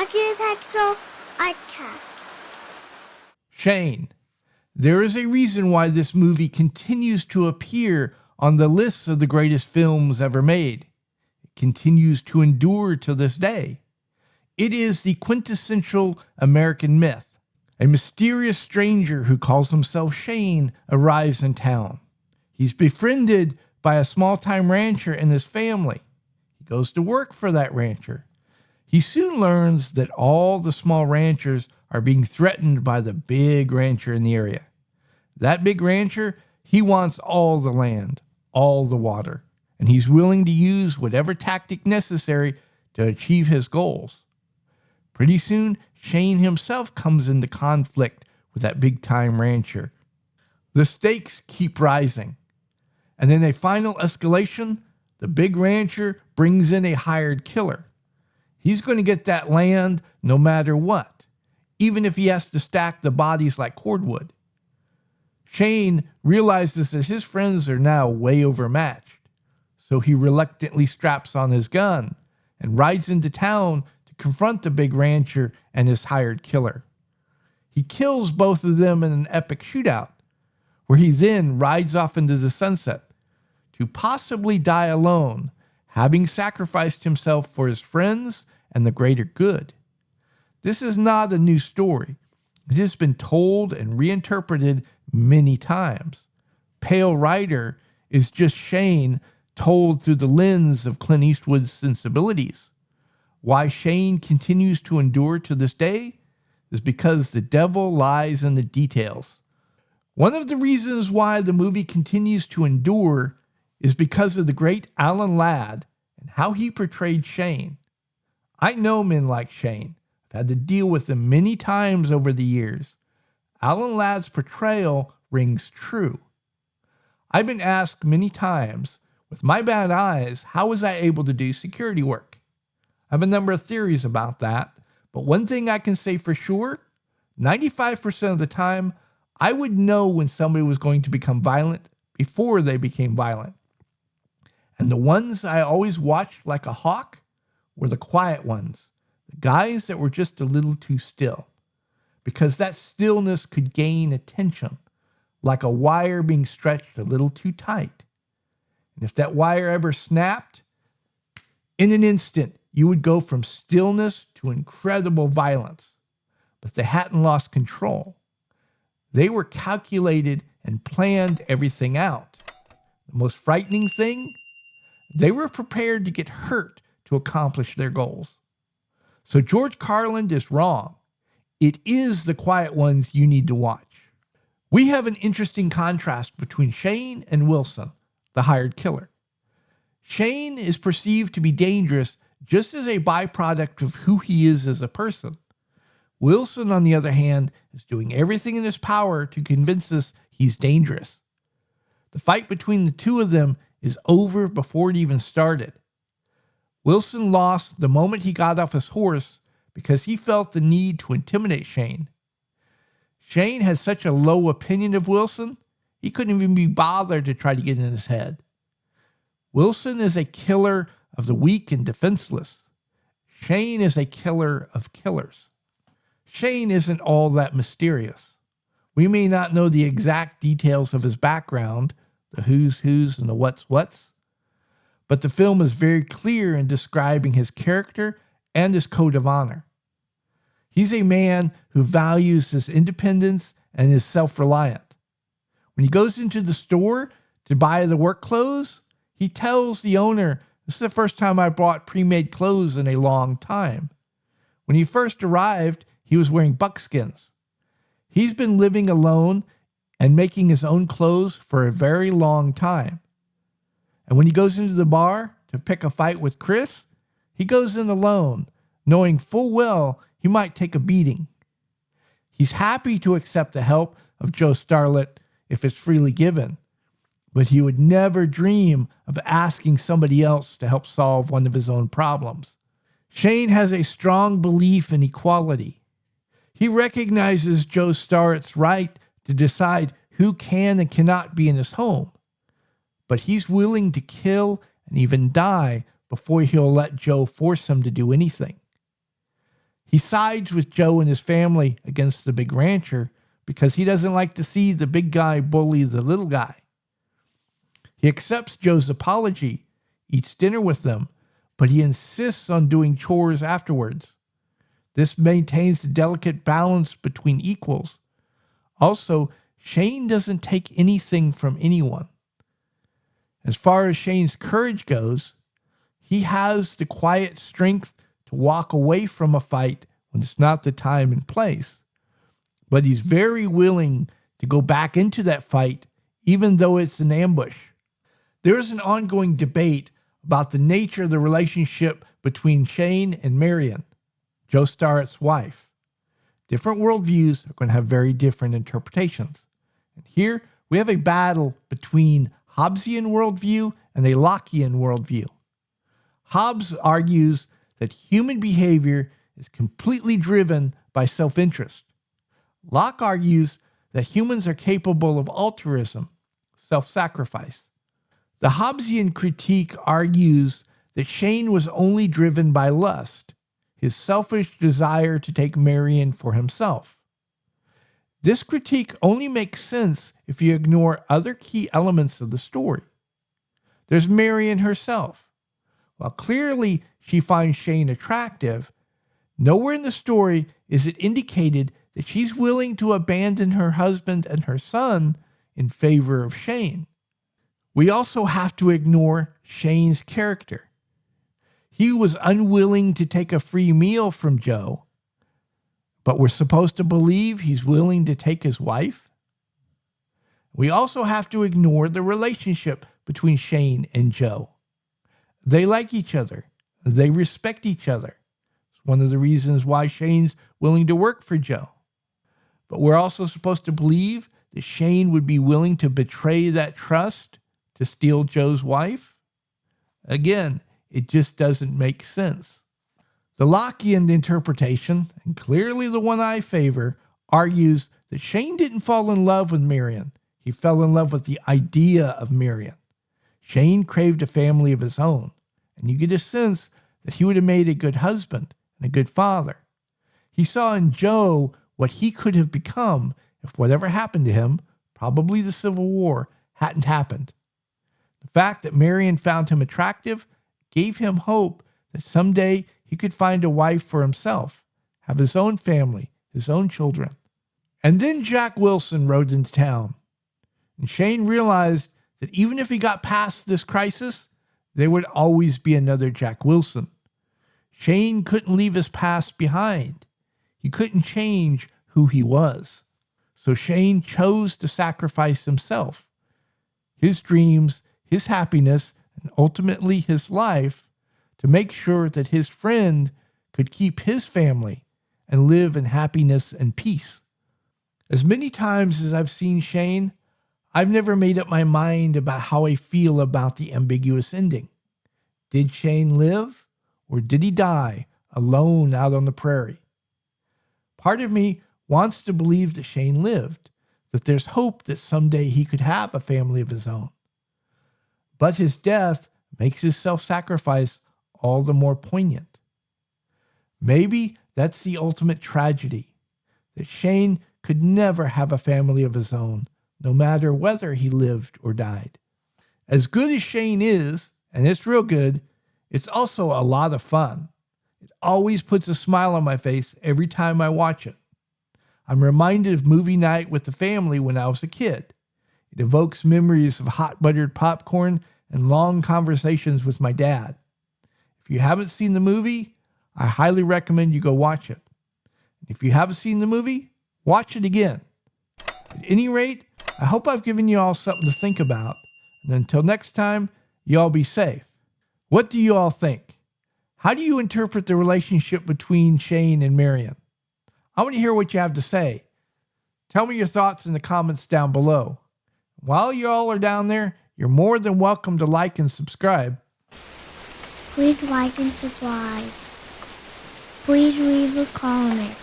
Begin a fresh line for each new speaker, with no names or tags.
Quintessential Outcast.
Shane. There is a reason why this movie continues to appear on the lists of the greatest films ever made. It continues to endure to this day. It is the quintessential American myth. A mysterious stranger who calls himself Shane arrives in town. He's befriended by a small-time rancher and his family. He goes to work for that rancher. He soon learns that all the small ranchers are being threatened by the big rancher in the area. That big rancher, he wants all the land, all the water, and he's willing to use whatever tactic necessary to achieve his goals. Pretty soon, Shane himself comes into conflict with that big-time rancher. The stakes keep rising. And in a final escalation, the big rancher brings in a hired killer. He's going to get that land no matter what, even if he has to stack the bodies like cordwood. Shane realizes that his friends are now way overmatched, so he reluctantly straps on his gun and rides into town to confront the big rancher and his hired killer. He kills both of them in an epic shootout, where he then rides off into the sunset to possibly die alone, having sacrificed himself for his friends and the greater good. This is not a new story. It has been told and reinterpreted many times. Pale Rider is just Shane told through the lens of Clint Eastwood's sensibilities. Why Shane continues to endure to this day is because the devil lies in the details. One of the reasons why the movie continues to endure is because of the great Alan Ladd and how he portrayed Shane. I know men like Shane. I've had to deal with him many times over the years. Alan Ladd's portrayal rings true. I've been asked many times, with my bad eyes, how was I able to do security work? I have a number of theories about that, but one thing I can say for sure, 95% of the time, I would know when somebody was going to become violent before they became violent. And the ones I always watched like a hawk were the quiet ones, the guys that were just a little too still, because that stillness could gain attention, like a wire being stretched a little too tight. And if that wire ever snapped, in an instant, you would go from stillness to incredible violence. But they hadn't lost control. They were calculated and planned everything out. The most frightening thing, they were prepared to get hurt to accomplish their goals. So George Carlin is wrong. It is the quiet ones you need to watch. We have an interesting contrast between Shane and Wilson, the hired killer. Shane is perceived to be dangerous just as a byproduct of who he is as a person. Wilson, on the other hand, is doing everything in his power to convince us he's dangerous. The fight between the two of them is over before it even started. Wilson lost the moment he got off his horse because he felt the need to intimidate Shane. Shane has such a low opinion of Wilson, he couldn't even be bothered to try to get in his head. Wilson is a killer of the weak and defenseless. Shane is a killer of killers. Shane isn't all that mysterious. We may not know the exact details of his background, the who's and the what's, but the film is very clear in describing his character and his code of honor. He's a man who values his independence and is self-reliant. When he goes into the store to buy the work clothes, he tells the owner, "This is the first time I bought pre-made clothes in a long time." When he first arrived, he was wearing buckskins. He's been living alone and making his own clothes for a very long time. And when he goes into the bar to pick a fight with Chris, he goes in alone, knowing full well he might take a beating. He's happy to accept the help of Joe Starlet if it's freely given, but he would never dream of asking somebody else to help solve one of his own problems. Shane has a strong belief in equality. He recognizes Joe Starlet's right to decide who can and cannot be in his home, but he's willing to kill and even die before he'll let Joe force him to do anything. He sides with Joe and his family against the big rancher because he doesn't like to see the big guy bully the little guy. He accepts Joe's apology, eats dinner with them, but he insists on doing chores afterwards. This maintains the delicate balance between equals. Also, Shane doesn't take anything from anyone. As far as Shane's courage goes, he has the quiet strength to walk away from a fight when it's not the time and place. But he's very willing to go back into that fight, even though it's an ambush. There is an ongoing debate about the nature of the relationship between Shane and Marian, Joe Starrett's wife. Different worldviews are going to have very different interpretations. And here we have a battle between Hobbesian worldview and a Lockean worldview. Hobbes argues that human behavior is completely driven by self-interest. Locke argues that humans are capable of altruism, self-sacrifice. The Hobbesian critique argues that Shane was only driven by lust, his selfish desire to take Marian for himself. This critique only makes sense if you ignore other key elements of the story. There's Marian herself. While clearly she finds Shane attractive, nowhere in the story is it indicated that she's willing to abandon her husband and her son in favor of Shane. We also have to ignore Shane's character. He was unwilling to take a free meal from Joe, but we're supposed to believe he's willing to take his wife. We also have to ignore the relationship between Shane and Joe. They like each other. They respect each other. It's one of the reasons why Shane's willing to work for Joe. But we're also supposed to believe that Shane would be willing to betray that trust to steal Joe's wife? Again, it just doesn't make sense. The Lockean interpretation, and clearly the one I favor, argues that Shane didn't fall in love with Marian. He fell in love with the idea of Marian. Shane craved a family of his own, and you get a sense that he would have made a good husband and a good father. He saw in Joe what he could have become if whatever happened to him, probably the Civil War, hadn't happened. The fact that Marian found him attractive gave him hope that someday he could find a wife for himself, have his own family, his own children. And then Jack Wilson rode into town, and Shane realized that even if he got past this crisis, there would always be another Jack Wilson. Shane couldn't leave his past behind. He couldn't change who he was. So Shane chose to sacrifice himself, his dreams, his happiness, and ultimately his life to make sure that his friend could keep his family and live in happiness and peace. As many times as I've seen Shane, I've never made up my mind about how I feel about the ambiguous ending. Did Shane live, or did he die alone out on the prairie? Part of me wants to believe that Shane lived, that there's hope that someday he could have a family of his own. But his death makes his self-sacrifice all the more poignant. Maybe that's the ultimate tragedy, that Shane could never have a family of his own, no matter whether he lived or died. As good as Shane is, and it's real good, it's also a lot of fun. It always puts a smile on my face every time I watch it. I'm reminded of movie night with the family when I was a kid. It evokes memories of hot buttered popcorn and long conversations with my dad. If you haven't seen the movie, I highly recommend you go watch it. If you haven't seen the movie, watch it again. At any rate, I hope I've given you all something to think about. And until next time, you all be safe. What do you all think? How do you interpret the relationship between Shane and Marian? I want to hear what you have to say. Tell me your thoughts in the comments down below. While you all are down there, you're more than welcome to like and subscribe.
Please like and subscribe. Please leave a comment.